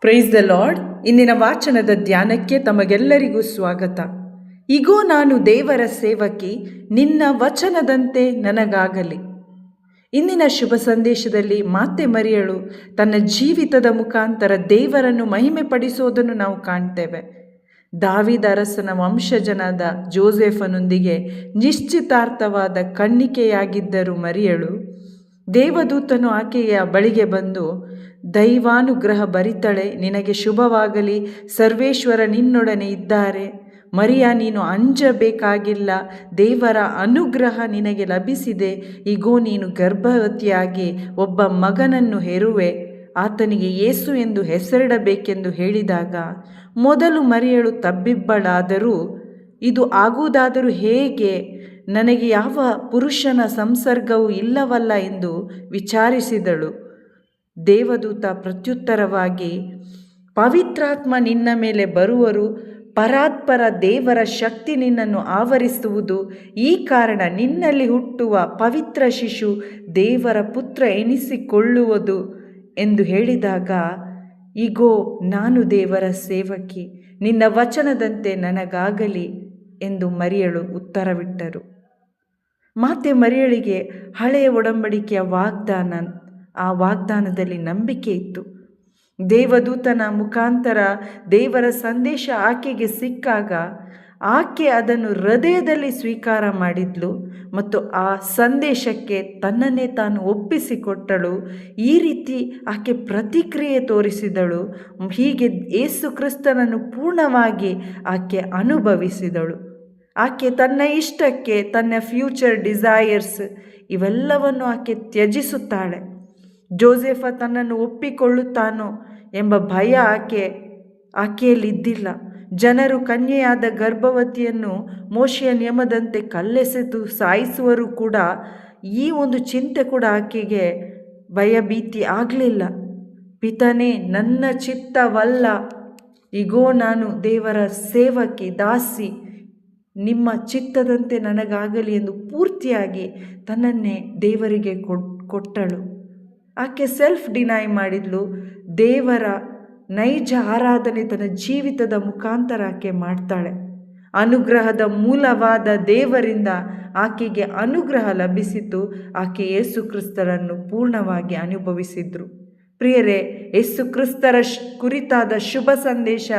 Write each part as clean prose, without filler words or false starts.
Praise the lord. ಇಂದಿನ ವಾಚನದ ಧ್ಯಾನಕ್ಕೆ ತಮಗೆಲ್ಲರಿಗೂ ಸ್ವಾಗತ. ಇಗೋ ನಾನು ದೇವರ ಸೇವಕಿ, ನಿನ್ನ ವಚನದಂತೆ ನನಗಾಗಲಿ. ಇಂದಿನ ಶುಭ ಸಂದೇಶದಲ್ಲಿ ಮಾತೆ ಮರಿಯಳು ತನ್ನ ಜೀವಿತದ ಮುಖಾಂತರ ದೇವರನ್ನು ಮಹಿಮೆ ಪಡಿಸೋದನ್ನು ನಾವು ಕಾಣ್ತೇವೆ. ದಾವೀದ ಅರಸನ ವಂಶಜನಾದ ಜೋಸೆಫನೊಂದಿಗೆ ನಿಶ್ಚಿತಾರ್ಥವಾದ ಕನ್ನಿಕೆಯಾಗಿದ್ದರು ಮರಿಯಳು. ದೇವದೂತನು ಆಕೆಯ ಬಳಿಗೆ ಬಂದು, ದೈವಾನುಗ್ರಹ ಭರಿತಳೆ, ನಿನಗೆ ಶುಭವಾಗಲಿ, ಸರ್ವೇಶ್ವರ ನಿನ್ನೊಡನೆ ಇದ್ದಾರೆ. ಮರಿಯ, ನೀನು ಅಂಜಬೇಕಾಗಿಲ್ಲ, ದೇವರ ಅನುಗ್ರಹ ನಿನಗೆ ಲಭಿಸಿದೆ. ಈಗೋ ನೀನು ಗರ್ಭವತಿಯಾಗಿ ಒಬ್ಬ ಮಗನನ್ನು ಹೆರುವೆ, ಆತನಿಗೆ ಯೇಸು ಎಂದು ಹೆಸರಿಡಬೇಕೆಂದು ಹೇಳಿದಾಗ ಮೊದಲು ಮರಿಯಳು ತಬ್ಬಿಬ್ಬಳಾದರೂ, ಇದು ಆಗುವುದಾದರೂ ಹೇಗೆ, ನನಗೆ ಯಾವ ಪುರುಷನ ಸಂಸರ್ಗವೂ ಇಲ್ಲವಲ್ಲ ಎಂದು ವಿಚಾರಿಸಿದಳು. ದೇವದೂತ ಪ್ರತ್ಯುತ್ತರವಾಗಿ, ಪವಿತ್ರಾತ್ಮ ನಿನ್ನ ಮೇಲೆ ಬರುವರು, ಪರಾತ್ಪರ ದೇವರ ಶಕ್ತಿ ನಿನ್ನನ್ನು ಆವರಿಸುವುದು. ಈ ಕಾರಣ ನಿನ್ನಲ್ಲಿ ಹುಟ್ಟುವ ಪವಿತ್ರ ಶಿಶು ದೇವರ ಪುತ್ರ ಎನಿಸಿಕೊಳ್ಳುವುದು ಎಂದು ಹೇಳಿದಾಗ, ಇಗೋ ನಾನು ದೇವರ ಸೇವಕಿ, ನಿನ್ನ ವಚನದಂತೆ ನನಗಾಗಲಿ ಎಂದು ಮರಿಯಳು ಉತ್ತರವಿಟ್ಟರು. ಮಾತೆ ಮರಿಯಳಿಗೆ ಹಳೆಯ ಒಡಂಬಡಿಕೆಯ ವಾಗ್ದಾನ, ಆ ವಾಗ್ದಾನದಲ್ಲಿ ನಂಬಿಕೆ ಇತ್ತು. ದೇವದೂತನ ಮುಖಾಂತರ ದೇವರ ಸಂದೇಶ ಆಕೆಗೆ ಸಿಕ್ಕಾಗ ಆಕೆ ಅದನ್ನು ಹೃದಯದಲ್ಲಿ ಸ್ವೀಕಾರ ಮಾಡಿದ್ಲು ಮತ್ತು ಆ ಸಂದೇಶಕ್ಕೆ ತನ್ನನ್ನೇ ತಾನು ಒಪ್ಪಿಸಿಕೊಟ್ಟಳು. ಈ ರೀತಿ ಆಕೆ ಪ್ರತಿಕ್ರಿಯೆ ತೋರಿಸಿದಳು. ಹೀಗೆ ಯೇಸು ಕ್ರಿಸ್ತನನ್ನು ಪೂರ್ಣವಾಗಿ ಆಕೆ ಅನುಭವಿಸಿದಳು. ಆಕೆ ತನ್ನ ಇಷ್ಟಕ್ಕೆ, ತನ್ನ ಫ್ಯೂಚರ್ ಡಿಸೈರ್ಸ್ ಇವೆಲ್ಲವನ್ನು ಆಕೆ ತ್ಯಜಿಸುತ್ತಾಳೆ. ಜೋಸೆಫ ತನ್ನನ್ನು ಒಪ್ಪಿಕೊಳ್ಳುತ್ತಾನೋ ಎಂಬ ಭಯ ಆಕೆಯಲ್ಲಿದ್ದಿಲ್ಲ. ಜನರು ಕನ್ಯೆಯಾದ ಗರ್ಭವತಿಯನ್ನು ಮೋಶೆಯ ನಿಯಮದಂತೆ ಕಲ್ಲೆಸೆದು ಸಾಯಿಸುವರು ಕೂಡ ಈ ಒಂದು ಚಿಂತೆ ಕೂಡ ಆಕೆಗೆ ಭಯಭೀತಿ ಆಗಲಿಲ್ಲ. ಪಿತನೇ, ನನ್ನ ಚಿತ್ತವಲ್ಲ, ಇಗೋ ನಾನು ದೇವರ ಸೇವಕಿ, ದಾಸಿ, ನಿಮ್ಮ ಚಿತ್ತದಂತೆ ನನಗಾಗಲಿ ಎಂದು ಪೂರ್ತಿಯಾಗಿ ತನ್ನನ್ನೇ ದೇವರಿಗೆ ಕೊಟ್ಟಳು. ಆಕೆ ಸೆಲ್ಫ್ ಡಿನೈ ಮಾಡಿದ್ಲು. ದೇವರ ನೈಜ ಆರಾಧನೆ ತನ್ನ ಜೀವಿತದ ಮುಖಾಂತರ ಆಕೆ ಮಾಡ್ತಾಳೆ. ಅನುಗ್ರಹದ ಮೂಲವಾದ ದೇವರಿಂದ ಆಕೆಗೆ ಅನುಗ್ರಹ ಲಭಿಸಿತು. ಆಕೆ ಯೇಸು ಕ್ರಿಸ್ತರನ್ನು ಪೂರ್ಣವಾಗಿ ಅನುಭವಿಸಿದ್ರು. ಪ್ರಿಯರೇ, ಯೇಸು ಕ್ರಿಸ್ತರ ಕುರಿತಾದ ಶುಭ ಸಂದೇಶ,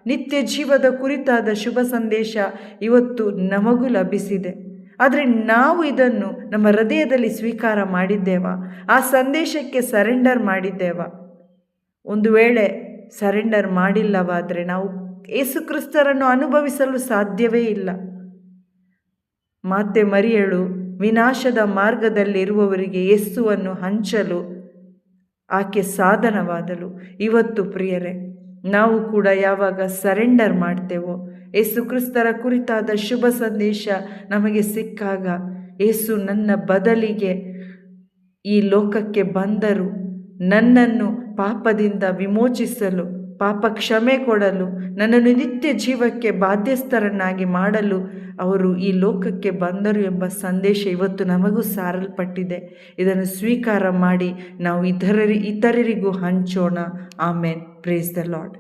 ನಿತ್ಯ ಜೀವದ ಕುರಿತಾದ ಶುಭ ಸಂದೇಶ ಇವತ್ತು ನಮಗೂ ಲಭಿಸಿದೆ. ಆದರೆ ನಾವು ಇದನ್ನು ನಮ್ಮ ಹೃದಯದಲ್ಲಿ ಸ್ವೀಕಾರ ಮಾಡಿದ್ದೇವಾ? ಆ ಸಂದೇಶಕ್ಕೆ ಸರೆಂಡರ್ ಮಾಡಿದ್ದೇವಾ? ಒಂದು ವೇಳೆ ಸರೆಂಡರ್ ಮಾಡಿಲ್ಲವಾದರೆ ನಾವು ಯೇಸು ಕ್ರಿಸ್ತರನ್ನು ಅನುಭವಿಸಲು ಸಾಧ್ಯವೇ ಇಲ್ಲ. ಮಾತೆ ಮರಿಯಳು ವಿನಾಶದ ಮಾರ್ಗದಲ್ಲಿರುವವರಿಗೆ ಯೇಸುವನ್ನು ಹಂಚಲು ಆಕೆ ಸಾಧನವಾದಳು. ಇವತ್ತು ಪ್ರಿಯರೇ, ನಾವು ಕೂಡ ಯಾವಾಗ ಸರೆಂಡರ್ ಮಾಡ್ತೇವೋ, ಯೇಸು ಕ್ರಿಸ್ತರ ಕುರಿತಾದ ಶುಭ ಸಂದೇಶ ನಮಗೆ ಸಿಕ್ಕಾಗ, ಯೇಸು ನನ್ನ ಬದಲಿಗೆ ಈ ಲೋಕಕ್ಕೆ ಬಂದರು, ನನ್ನನ್ನು ಪಾಪದಿಂದ ವಿಮೋಚಿಸಲು, ಪಾಪ ಕ್ಷಮೆ ಕೊಡಲು, ನನ್ನನ್ನು ನಿತ್ಯ ಜೀವಕ್ಕೆ ಬಾಧ್ಯಸ್ಥರನ್ನಾಗಿ ಮಾಡಲು ಅವರು ಈ ಲೋಕಕ್ಕೆ ಬಂದರು ಎಂಬ ಸಂದೇಶ ಇವತ್ತು ನಮಗೂ ಸಾರಲ್ಪಟ್ಟಿದೆ. ಇದನ್ನು ಸ್ವೀಕಾರ ಮಾಡಿ ನಾವು ಇತರರಿಗೂ ಹಂಚೋಣ. ಆಮೇನ್. Praise the lord.